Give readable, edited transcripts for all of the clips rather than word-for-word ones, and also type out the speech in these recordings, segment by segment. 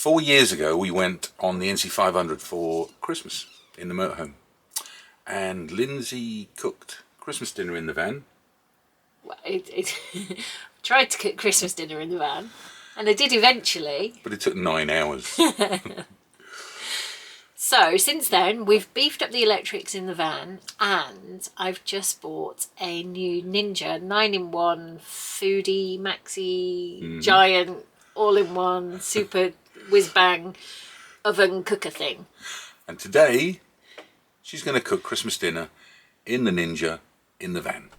4 years ago, we went on the NC500 for Christmas in the motorhome, and Lyndsay cooked Christmas dinner in the van. Well, tried to cook Christmas dinner in the van, and I did eventually. But it took 9 hours. So since then, we've beefed up the electrics in the van, and I've just bought a new Ninja 9-in-1 Foodi Maxi giant all-in-one super whiz-bang oven cooker thing. And today, she's going to cook Christmas dinner in the Ninja in the van.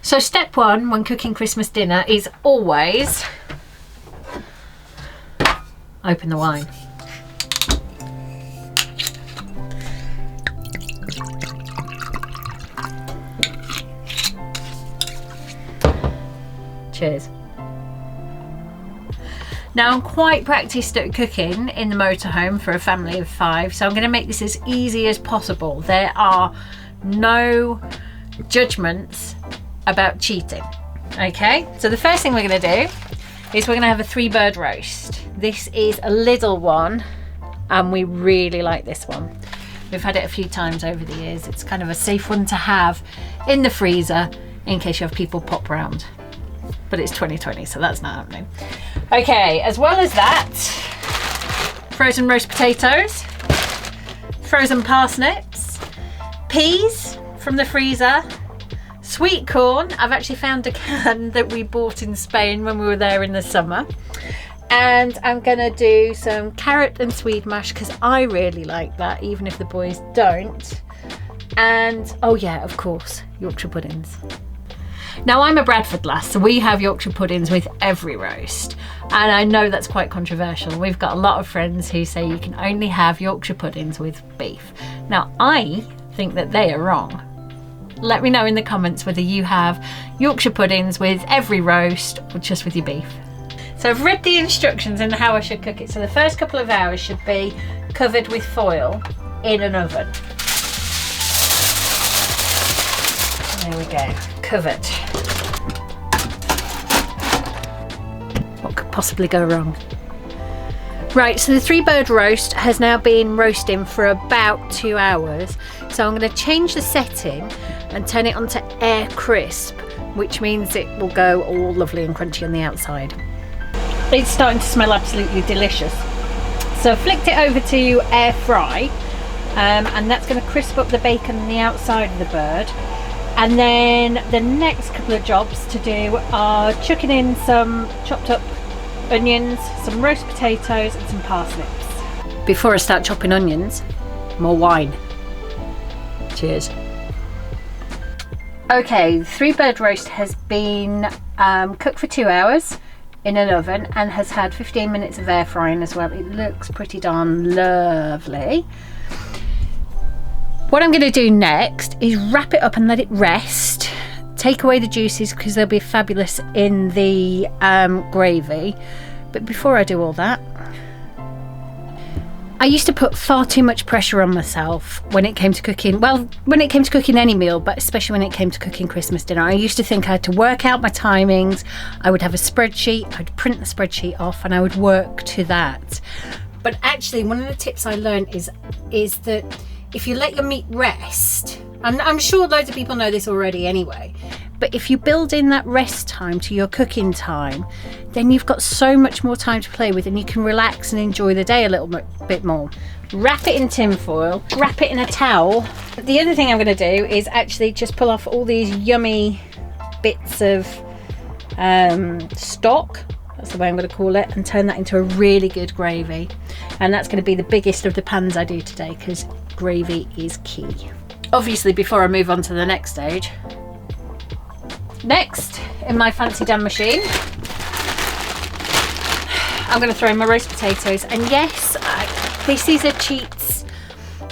So step one when cooking Christmas dinner is always open the wine. Cheers. Now I'm quite practiced at cooking in the motorhome for a family of 5, so I'm going to make this as easy as possible. There are no judgments about cheating. Okay, so the first thing we're going to do is we're going to have a 3-bird roast. This is a little one, and we really like this one. We've had it a few times over the years. It's kind of a safe one to have in the freezer in case you have people pop round. But it's 2020, so that's not happening. Okay, as well as that, frozen roast potatoes, frozen parsnips, peas from the freezer, sweet corn. I've actually found a can that we bought in Spain when we were there in the summer. And I'm gonna do some carrot and swede mash because I really like that, even if the boys don't. And, oh yeah, of course, Yorkshire puddings. Now I'm a Bradford lass, so we have Yorkshire puddings with every roast, and I know that's quite controversial. We've got a lot of friends who say you can only have Yorkshire puddings with beef. Now I think that they are wrong. Let me know in the comments whether you have Yorkshire puddings with every roast or just with your beef. So I've read the instructions and how I should cook it. So the first couple of hours should be covered with foil in an oven. There we go, covered. What could possibly go wrong? Right, so the 3-bird roast has now been roasting for about 2 hours. So I'm going to change the setting and turn it onto air crisp, which means it will go all lovely and crunchy on the outside. It's starting to smell absolutely delicious. So I flicked it over to air fry, and that's going to crisp up the bacon on the outside of the bird. And then the next couple of jobs to do are chucking in some chopped up onions, some roast potatoes and some parsnips. Before I start chopping onions, more wine. Cheers. Okay, the 3-bird roast has been cooked for 2 hours in an oven and has had 15 minutes of air frying as well. It looks pretty darn lovely. What I'm going to do next is wrap it up and let it rest. Take away the juices because they'll be fabulous in the gravy. But before I do all that, I used to put far too much pressure on myself when it came to cooking. Well, when it came to cooking any meal, but especially when it came to cooking Christmas dinner. I used to think I had to work out my timings. I would have a spreadsheet. I'd print the spreadsheet off and I would work to that. But actually, one of the tips I learned is that if you let your meat rest, and I'm sure loads of people know this already anyway, but if you build in that rest time to your cooking time, then you've got so much more time to play with and you can relax and enjoy the day a little bit more. Wrap it in tin foil, wrap it in a towel. The other thing I'm going to do is actually just pull off all these yummy bits of stock, that's the way I'm going to call it, and turn that into a really good gravy. And that's going to be the biggest of the pans I do today because gravy is key. Obviously, before I move on to the next stage, next in my fancy damn machine, I'm going to throw in my roast potatoes. And yes, this is a cheats.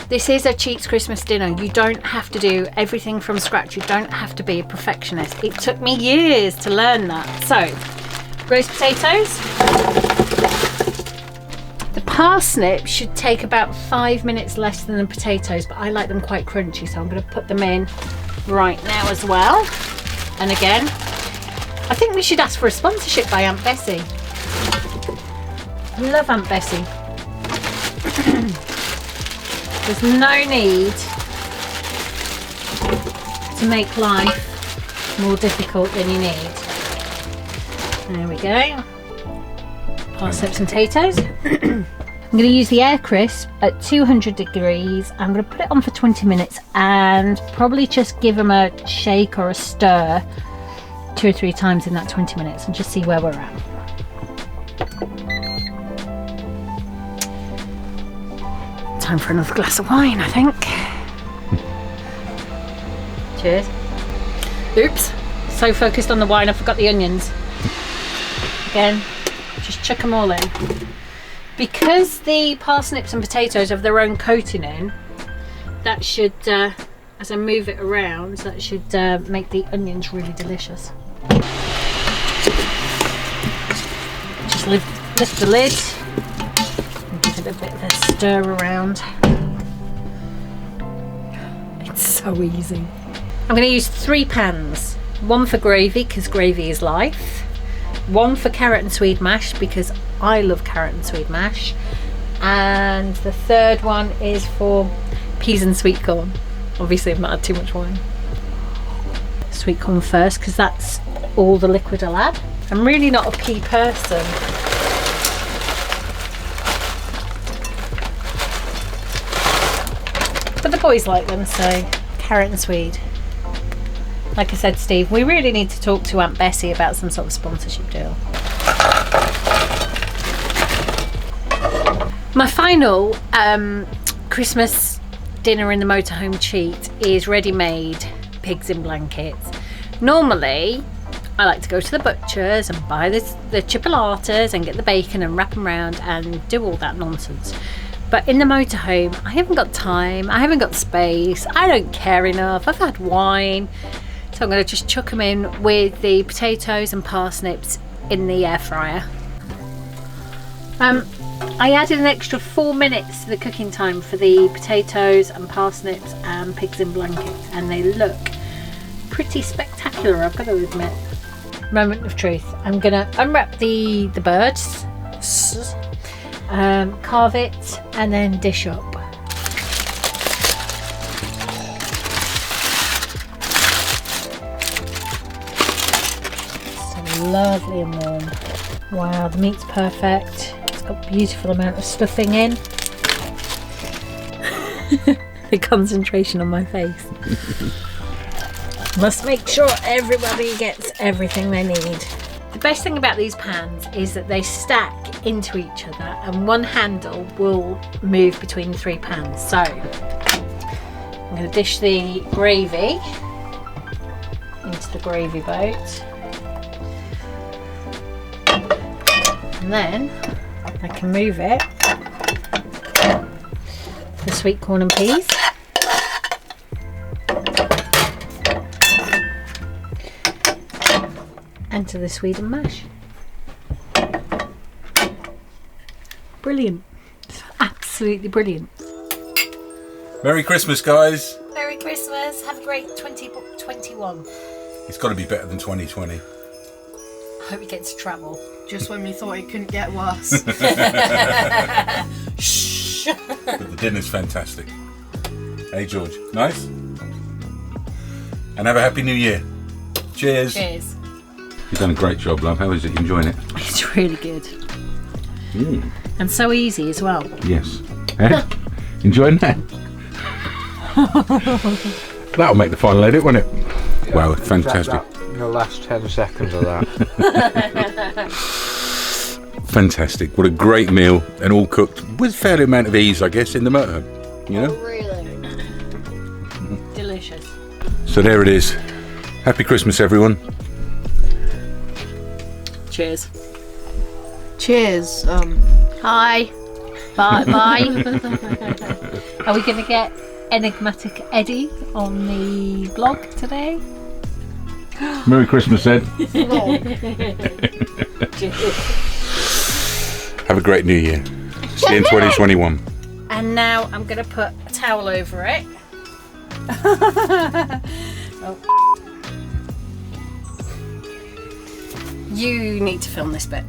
This is a cheats Christmas dinner. You don't have to do everything from scratch. You don't have to be a perfectionist. It took me years to learn that. So, roast potatoes. The parsnips should take about 5 minutes less than the potatoes, but I like them quite crunchy, so I'm going to put them in right now as well. And again, I think we should ask for a sponsorship by Aunt Bessie. Love Aunt Bessie. There's no need to make life more difficult than you need. There we go. Parsnips and potatoes. I'm going to use the air crisp at 200 degrees. I'm going to put it on for 20 minutes and probably just give them a shake or a stir 2 or 3 times in that 20 minutes and just see where we're at. Time for another glass of wine, I think. Cheers. Oops, so focused on the wine I forgot the onions. Again, just chuck them all in. Because the parsnips and potatoes have their own coating in, that should, as I move it around, that should make the onions really delicious. Just lift the lid and give it a bit of a stir around. It's so easy. I'm going to use 3 pans. 1 for gravy, because gravy is life. 1 for carrot and swede mash, because I love carrot and swede mash. And the 3rd one is for peas and sweet corn. Obviously I've not had too much wine. Sweet corn first, because that's all the liquid I'll add. I'm really not a pea person. But the boys like them, so carrot and swede. Like I said, Steve, we really need to talk to Aunt Bessie about some sort of sponsorship deal. My final Christmas dinner in the motorhome cheat is ready-made pigs in blankets. Normally, I like to go to the butcher's and buy the chipolatas and get the bacon and wrap them around and do all that nonsense. But in the motorhome, I haven't got time, I haven't got space, I don't care enough, I've had wine. So I'm going to just chuck them in with the potatoes and parsnips in the air fryer. I added an extra 4 minutes to the cooking time for the potatoes and parsnips and pigs in blankets, and they look pretty spectacular, I've got to admit. Moment of truth. I'm going to unwrap the birds, carve it, and then dish up. Lovely and warm. Wow, the meat's perfect. It's got a beautiful amount of stuffing in. The concentration on my face. Must make sure everybody gets everything they need. The best thing about these pans is that they stack into each other and one handle will move between the 3 pans. So I'm going to dish the gravy into the gravy boat. And then I can move it to the sweet corn and peas. And to the swede and mash. Brilliant. It's absolutely brilliant. Merry Christmas, guys. Merry Christmas. Have a great 2021. It's got to be better than 2020. I hope you get to travel. Just when we thought it couldn't get worse. Shh. But the dinner's fantastic. Hey, George. Nice? And have a happy new year. Cheers. Cheers. You've done a great job, love. How is it? You enjoying it? It's really good. And so easy as well. Yes. Eh? Enjoying that? That'll make the final edit, won't it? Yeah, wow, fantastic. The last 10 seconds of that. Fantastic. What a great meal, and all cooked with a fair amount of ease, I guess, in the motorhome. You know? Really? Delicious. So there it is. Happy Christmas, everyone. Cheers. Cheers. Hi. Bye. Are we going to get Enigmatic Eddie on the blog today? Merry Christmas, Ed. Have a great new year. See you in 2021. And now I'm going to put a towel over it. Oh. You need to film this bit.